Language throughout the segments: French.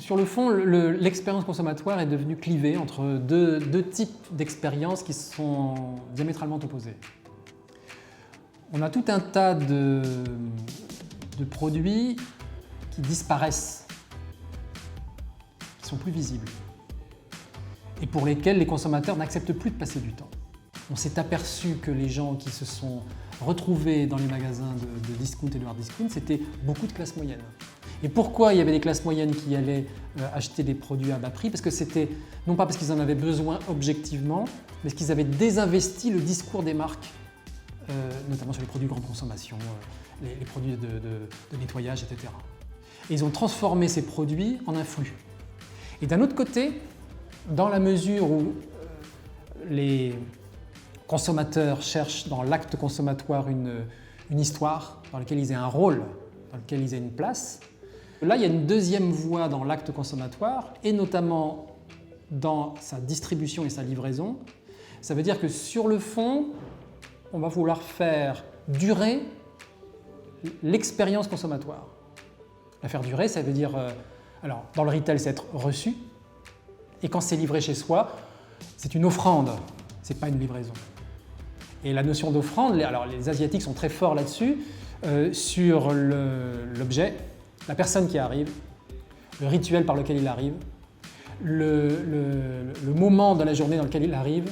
Sur le fond, l'expérience consommatoire est devenue clivée entre deux types d'expériences qui sont diamétralement opposées. On a tout un tas de produits qui disparaissent, qui sont plus visibles et pour lesquels les consommateurs n'acceptent plus de passer du temps. On s'est aperçu que les gens qui se sont retrouvés dans les magasins de discount et de hard discount, c'était beaucoup de classes moyennes. Et pourquoi il y avait des classes moyennes qui allaient acheter des produits à bas prix? Parce que c'était, non pas parce qu'ils en avaient besoin objectivement, mais parce qu'ils avaient désinvesti le discours des marques, notamment sur les produits de grande consommation, les produits de nettoyage, etc. Et ils ont transformé ces produits en un flux. Et d'un autre côté, dans la mesure où les consommateurs cherchent dans l'acte consommatoire une histoire dans laquelle ils aient un rôle, dans laquelle ils aient une place, là il y a une deuxième voie dans l'acte consommatoire et notamment dans sa distribution et sa livraison. Ça veut dire que sur le fond, on va vouloir faire durer l'expérience consommatoire. La faire durer, ça veut dire, alors dans le retail, c'est être reçu, et quand c'est livré chez soi, c'est une offrande, c'est pas une livraison. Et la notion d'offrande, alors les Asiatiques sont très forts là-dessus, sur l'objet, la personne qui arrive, le rituel par lequel il arrive, le moment de la journée dans lequel il arrive,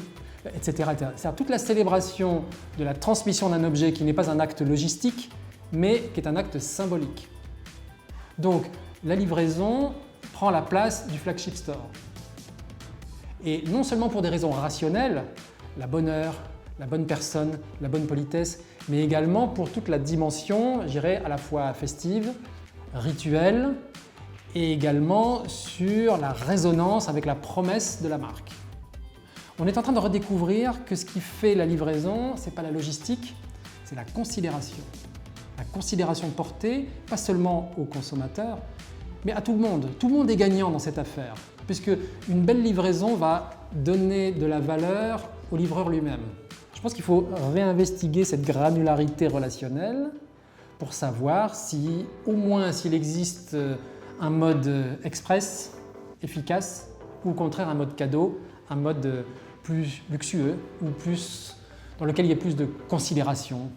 etc. C'est-à-dire toute la célébration de la transmission d'un objet qui n'est pas un acte logistique, mais qui est un acte symbolique. Donc la livraison prend la place du flagship store. Et non seulement pour des raisons rationnelles, la bonne heure, la bonne personne, la bonne politesse, mais également pour toute la dimension, je dirais, à la fois festive, rituelle, et également sur la résonance avec la promesse de la marque. On est en train de redécouvrir que ce qui fait la livraison, ce n'est pas la logistique, c'est la considération. La considération portée, pas seulement aux consommateurs, mais à tout le monde. Tout le monde est gagnant dans cette affaire, puisque une belle livraison va donner de la valeur au livreur lui-même. Je pense qu'il faut réinvestiguer cette granularité relationnelle pour savoir si, au moins, s'il existe un mode express, efficace, ou au contraire un mode cadeau, un mode plus luxueux, ou plus, dans lequel il y a plus de considération.